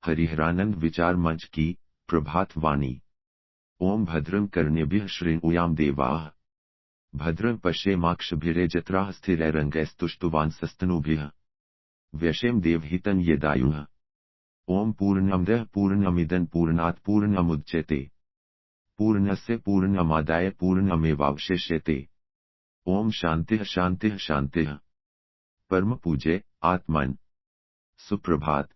हरिहरानंद विचार मंच की प्रभात वाणी। ओम भद्रं कर्णेभ्यः शृणुयाम देवाः, भद्रं पश्येमाक्षभिर्यजत्राः स्थिरैरङ्गैस्तुष्टुवांसस्तनूभिः, व्यशेम देवहितं यदायुः। ओम पूर्णमदः पूर्णमिदं पूर्णात् पूर्णमुदच्यते, पूर्णस्य पूर्णमादाय पूर्णमेवावशिष्यते। ओम शांतिः शांतिः शांतिः। परम पूज्य आत्मन, सुप्रभात।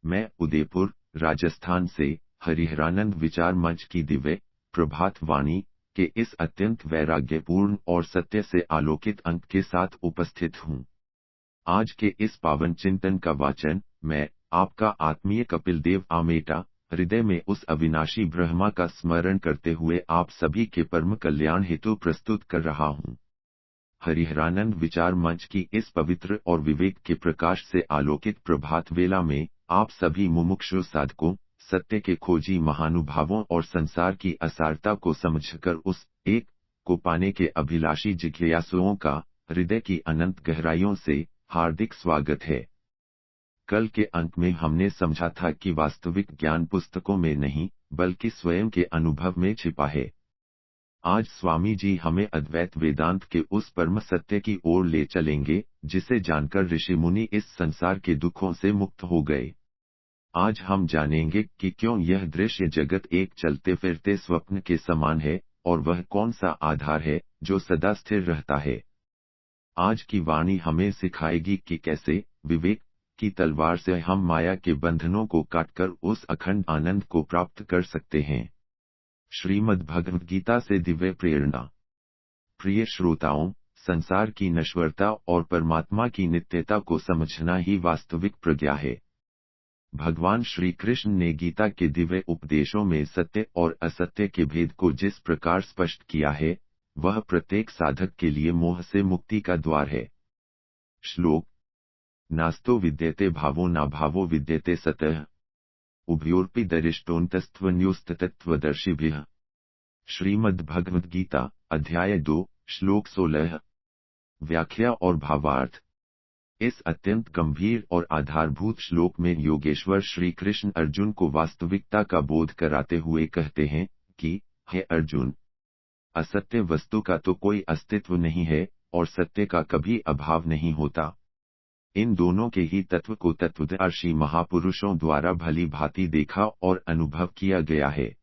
मैं उदयपुर, राजस्थान से हरिहरानंद विचार मंच की दिव्य प्रभात वाणी के इस अत्यंत वैराग्यपूर्ण और सत्य से आलोकित अंक के साथ उपस्थित हूँ। आज के इस पावन चिंतन का वाचन मैं, आपका आत्मीय कपिल देव आमेटा, हृदय में उस अविनाशी ब्रह्मा का स्मरण करते हुए आप सभी के परम कल्याण हेतु प्रस्तुत कर रहा हूँ। हरिहरानंद विचार मंच की इस पवित्र और विवेक के प्रकाश से आलोकित प्रभात वेला में आप सभी मुमुक्षु साधकों, सत्य के खोजी महानुभावों और संसार की असारता को समझकर उस एक को पाने के अभिलाषी जिज्ञासुओं का हृदय की अनंत गहराइयों से हार्दिक स्वागत है। कल के अंक में हमने समझा था कि वास्तविक ज्ञान पुस्तकों में नहीं बल्कि स्वयं के अनुभव में छिपा है। आज स्वामी जी हमें अद्वैत वेदांत के उस परम सत्य की ओर ले चलेंगे जिसे जानकर ऋषि मुनि इस संसार के दुखों से मुक्त हो गए। आज हम जानेंगे कि क्यों यह दृश्य जगत एक चलते फिरते स्वप्न के समान है और वह कौन सा आधार है जो सदा स्थिर रहता है। आज की वाणी हमें सिखाएगी कि कैसे विवेक की तलवार से हम माया के बंधनों को काटकर उस अखंड आनंद को प्राप्त कर सकते हैं। श्रीमद् भगवद गीता से दिव्य प्रेरणा। प्रिय श्रोताओं, संसार की नश्वरता और परमात्मा की नित्यता को समझना ही वास्तविक प्रज्ञा है। भगवान श्री कृष्ण ने गीता के दिव्य उपदेशों में सत्य और असत्य के भेद को जिस प्रकार स्पष्ट किया है, वह प्रत्येक साधक के लिए मोह से मुक्ति का द्वार है। श्लोक: नास्तो विद्यते भावो न भावो विद्यते सतः, उभयोर्पि दरिष्टोऽन्तस्त्वन्योस्तत्त्वदर्शिभिः। श्रीमद् भगवद गीता अध्याय 2 श्लोक 16। व्याख्या और भावार्थ। इस अत्यंत गंभीर और आधारभूत श्लोक में योगेश्वर श्री कृष्ण अर्जुन को वास्तविकता का बोध कराते हुए कहते हैं कि, हे अर्जुन, असत्य वस्तु का तो कोई अस्तित्व नहीं है और सत्य का कभी अभाव नहीं होता। इन दोनों के ही तत्व को तत्वदर्शी महापुरुषों द्वारा भली भांति देखा और अनुभव किया गया है।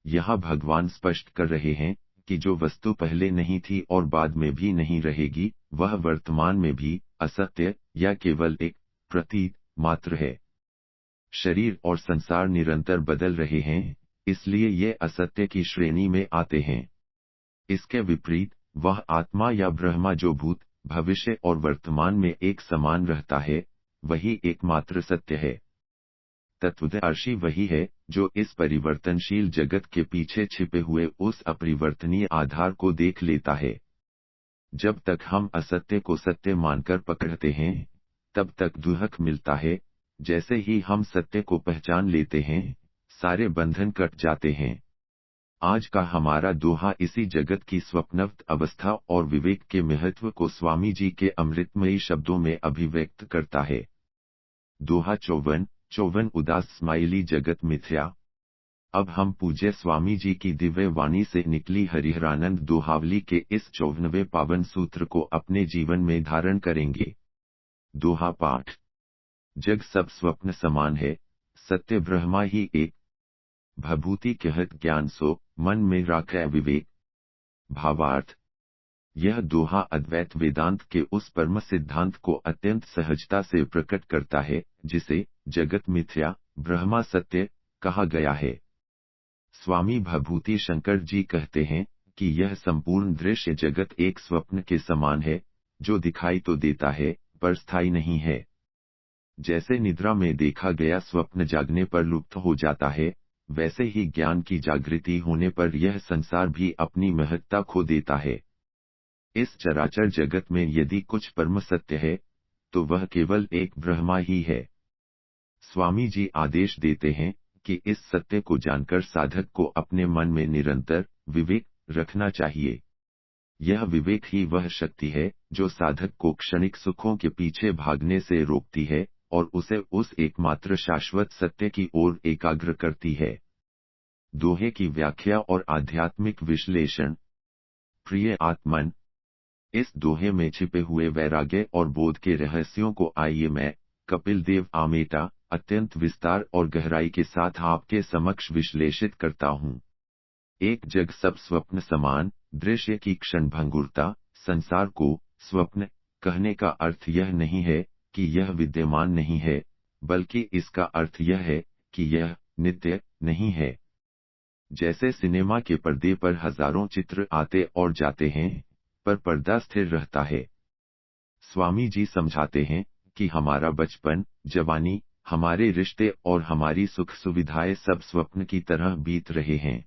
यहाँ भगवान स्पष्ट कर रहे हैं कि जो वस्तु पहले नहीं थी और बाद में भी नहीं रहेगी, वह वर्तमान में भी असत्य या केवल एक प्रतीत मात्र है। शरीर और संसार निरंतर बदल रहे हैं, इसलिए ये असत्य की श्रेणी में आते हैं। इसके विपरीत वह आत्मा या ब्रह्मा जो भूत, भविष्य और वर्तमान में एक समान रहता है, वही एकमात्र सत्य है। तत्वदर्शी वही है जो इस परिवर्तनशील जगत के पीछे छिपे हुए उस अपरिवर्तनीय आधार को देख लेता है। जब तक हम असत्य को सत्य मानकर पकड़ते हैं, तब तक दुख मिलता है। जैसे ही हम सत्य को पहचान लेते हैं, सारे बंधन कट जाते हैं। आज का हमारा दोहा इसी जगत की स्वप्नवत अवस्था और विवेक के महत्व को स्वामी जी के अमृतमयी शब्दों में अभिव्यक्त करता है। दोहा 54 उदास स्माइली जगत मिथ्या। अब हम पूज्य स्वामी जी की दिव्य वाणी से निकली हरिहरानंद दोहावली के इस 54वें पावन सूत्र को अपने जीवन में धारण करेंगे। दोहा पाठ। जग सब स्वप्न समान है, सत्य ब्रह्मा ही एक। भभूति कहत ज्ञान सो, मन में राखै विवेक। भावार्थ। यह दोहा अद्वैत वेदांत के उस परम सिद्धांत को अत्यंत सहजता से प्रकट करता है, जिसे जगत मिथ्या, ब्रह्मा सत्य कहा गया है। स्वामी भभूति शंकर जी कहते हैं कि यह संपूर्ण दृश्य जगत एक स्वप्न के समान है, जो दिखाई तो देता है, पर स्थायी नहीं है। जैसे निद्रा में देखा गया स्वप्न जागने पर लुप्त हो जाता है, वैसे ही ज्ञान की जागृति होने पर यह संसार भी अपनी महत्ता खो देता है। इस चराचर जगत में यदि कुछ परम सत्य है, तो वह केवल एक ब्रह्मा ही है। स्वामी जी आदेश देते हैं कि इस सत्य को जानकर साधक को अपने मन में निरंतर विवेक रखना चाहिए। यह विवेक ही वह शक्ति है जो साधक को क्षणिक सुखों के पीछे भागने से रोकती है और उसे उस एकमात्र शाश्वत सत्य की ओर एकाग्र करती है। दोहे की व्याख्या और आध्यात्मिक विश्लेषण। प्रिय आत्मन, इस दोहे में छिपे हुए वैराग्य और बोध के रहस्यों को आइए मैं, कपिल देव आमेटा, अत्यंत विस्तार और गहराई के साथ आपके समक्ष विश्लेषित करता हूँ। एक जग सब स्वप्न समान, दृश्य की क्षणभंगुरता। संसार को स्वप्न कहने का अर्थ यह नहीं है कि यह विद्यमान नहीं है, बल्कि इसका अर्थ यह है कि यह नित्य नहीं है। जैसे सिनेमा के पर्दे पर हजारों चित्र आते और जाते हैं, पर पर्दा स्थिर रहता है। स्वामी जी समझाते हैं कि हमारा बचपन, जवानी, हमारे रिश्ते और हमारी सुख सुविधाएं सब स्वप्न की तरह बीत रहे हैं।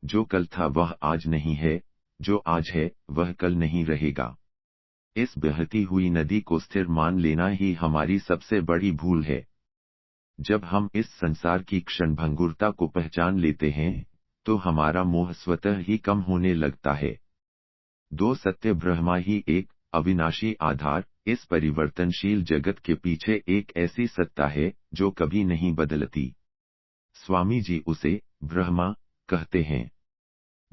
जो कल था वह आज नहीं है, जो आज है वह कल नहीं रहेगा। इस बहती हुई नदी को स्थिर मान लेना ही हमारी सबसे बड़ी भूल है। जब हम इस संसार की क्षणभंगुरता को पहचान लेते हैं, तो हमारा मोह स्वतः ही कम होने लगता है। दो सत्य ब्रह्मा ही एक अविनाशी आधार, इस परिवर्तनशील जगत के पीछे एक ऐसी सत्ता है जो कभी नहीं बदलती। स्वामी जी उसे ब्रह्मा कहते हैं।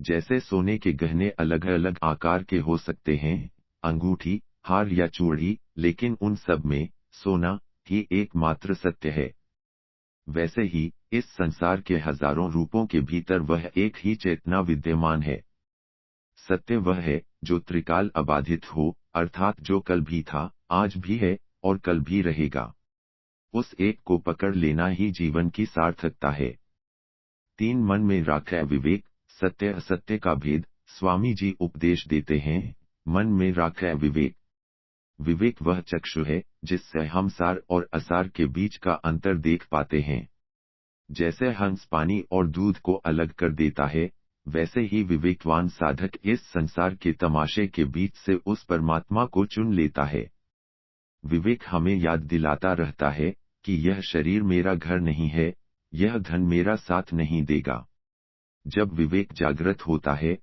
जैसे सोने के गहने अलग अलग आकार के हो सकते हैं, अंगूठी, हार या चूड़ी, लेकिन उन सब में सोना ही एकमात्र सत्य है। वैसे ही इस संसार के हजारों रूपों के भीतर वह एक ही चेतना विद्यमान है। सत्य वह है जो त्रिकाल अबाधित हो, अर्थात जो कल भी था, आज भी है और कल भी रहेगा। उस एक को पकड़ लेना ही जीवन की सार्थकता है। तीन मन में राखै विवेक, सत्य असत्य का भेद स्वामी जी उपदेश देते हैं। मन में राखै विवेक। विवेक वह चक्षु है जिससे हम सार और असार के बीच का अंतर देख पाते हैं। जैसे हंस पानी और दूध को अलग कर देता है, वैसे ही विवेकवान साधक इस संसार के तमाशे के बीच से उस परमात्मा को चुन लेता है। विवेक हमें याद दिलाता रहता है कि यह शरीर मेरा घर नहीं है, यह धन मेरा साथ नहीं देगा। जब विवेक जागृत होता है,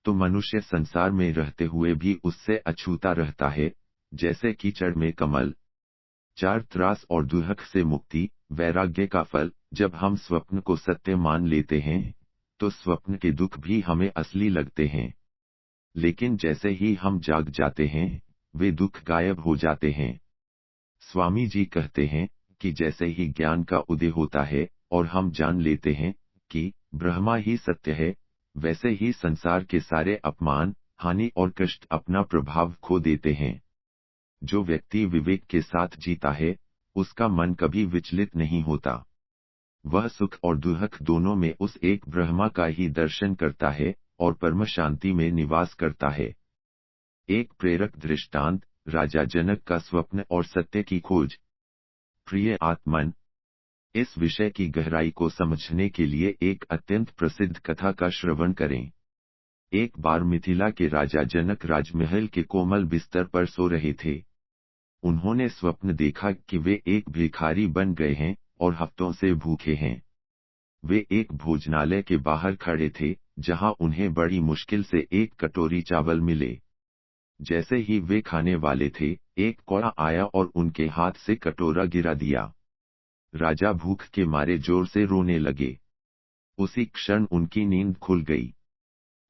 तो मनुष्य संसार में रहते हुए भी उससे अछूता रहता है, जैसे कीचड़ में कमल। चार त्रास और दुहक से मुक्ति, वैराग्य का फल। जब हम स्वप्न को सत्य मान लेते हैं, तो स्वप्न के दुख भी हमें असली लगते हैं। लेकिन जैसे ही हम जाग जाते हैं, वे दुख गायब हो जाते हैं। स्वामी जी कहते हैं कि जैसे ही ज्ञान का उदय होता है और हम जान लेते हैं कि ब्रह्मा ही सत्य है, वैसे ही संसार के सारे अपमान, हानि और कष्ट अपना प्रभाव खो देते हैं। जो व्यक्ति विवेक के साथ जीता है, उसका मन कभी विचलित नहीं होता। वह सुख और दुख दोनों में उस एक ब्रह्मा का ही दर्शन करता है और परम शांति में निवास करता है। एक प्रेरक दृष्टांत, राजा जनक का स्वप्न और सत्य की खोज। प्रिय आत्मन, इस विषय की गहराई को समझने के लिए एक अत्यंत प्रसिद्ध कथा का श्रवण करें। एक बार मिथिला के राजा जनक राजमहल के कोमल बिस्तर पर सो रहे थे। उन्होंने स्वप्न देखा कि वे एक भिखारी बन गए हैं और हफ्तों से भूखे हैं। वे एक भोजनालय के बाहर खड़े थे, जहां उन्हें बड़ी मुश्किल से एक कटोरी चावल मिले। जैसे ही वे खाने वाले थे, एक कौआ आया और उनके हाथ से कटोरा गिरा दिया। राजा भूख के मारे जोर से रोने लगे। उसी क्षण उनकी नींद खुल गई।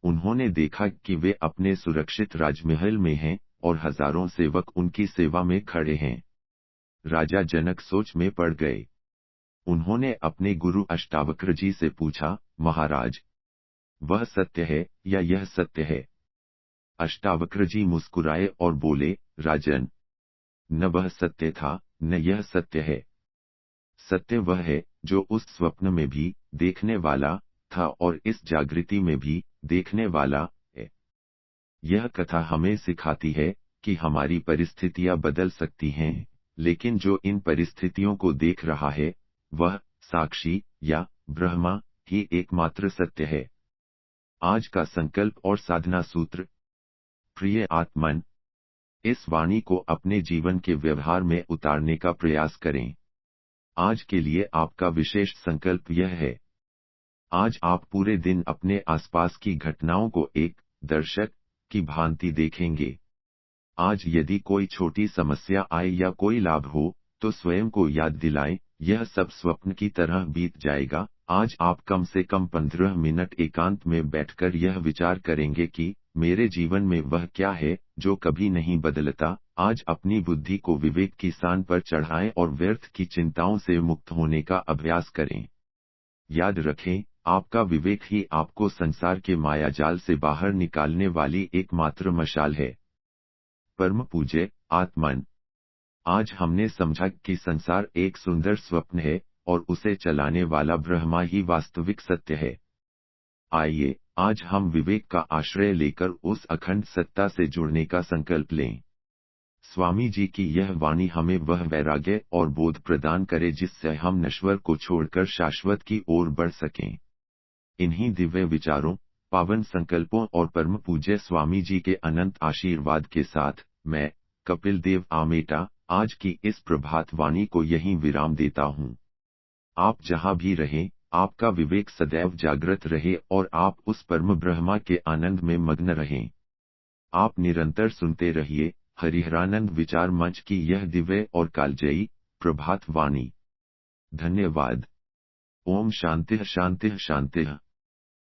उन्होंने देखा कि वे अपने सुरक्षित राजमहल में हैं और हजारों सेवक उनकी सेवा में खड़े हैं। राजा जनक सोच में पड़ गए। उन्होंने अपने गुरु अष्टावक्र जी से पूछा, महाराज, वह सत्य है या यह सत्य है? अष्टावक्र जी मुस्कुराए और बोले, राजन, न वह सत्य था, न यह सत्य है। सत्य वह है जो उस स्वप्न में भी देखने वाला था और इस जागृति में भी देखने वाला है। यह कथा हमें सिखाती है कि हमारी परिस्थितियां बदल सकती हैं, लेकिन जो इन परिस्थितियों को देख रहा है, वह साक्षी या ब्रह्मा ही एकमात्र सत्य है। आज का संकल्प और साधना सूत्र। प्रिय आत्मन, इस वाणी को अपने जीवन के व्यवहार में उतारने का प्रयास करें। आज के लिए आपका विशेष संकल्प यह है। आज आप पूरे दिन अपने आसपास की घटनाओं को एक दर्शक की भांति देखेंगे। आज यदि कोई छोटी समस्या आए या कोई लाभ हो, तो स्वयं को याद दिलाएं, यह सब स्वप्न की तरह बीत जाएगा। आज आप कम से कम 15 मिनट एकांत में बैठकर यह विचार करेंगे कि मेरे जीवन में वह क्या है जो कभी नहीं बदलता। आज अपनी बुद्धि को विवेक की शान पर चढ़ाएं और व्यर्थ की चिंताओं से मुक्त होने का अभ्यास करें। याद रखें, आपका विवेक ही आपको संसार के मायाजाल से बाहर निकालने वाली एकमात्र मशाल है। परम पूज्य आत्मन, आज हमने समझा कि संसार एक सुंदर स्वप्न है और उसे चलाने वाला ब्रह्मा ही वास्तविक सत्य है। आइए आज हम विवेक का आश्रय लेकर उस अखंड सत्ता से जुड़ने का संकल्प लें। स्वामी जी की यह वाणी हमें वह वैराग्य और बोध प्रदान करे जिससे हम नश्वर को छोड़कर शाश्वत की ओर बढ़ सकें। इन्हीं दिव्य विचारों, पावन संकल्पों और परम पूज्य स्वामी जी के अनंत आशीर्वाद के साथ मैं कपिल देव आमेटा आज की इस प्रभात वाणी को यहीं विराम देता हूँ। आप जहाँ भी रहें, आपका विवेक सदैव जागृत रहे और आप उस परम ब्रह्मा के आनंद में मग्न रहें। आप निरंतर सुनते रहिए हरिहरानंद विचार मंच की यह दिव्य और कालजयी प्रभात वाणी। धन्यवाद। ओम शांतिः शांतिः शांतिः।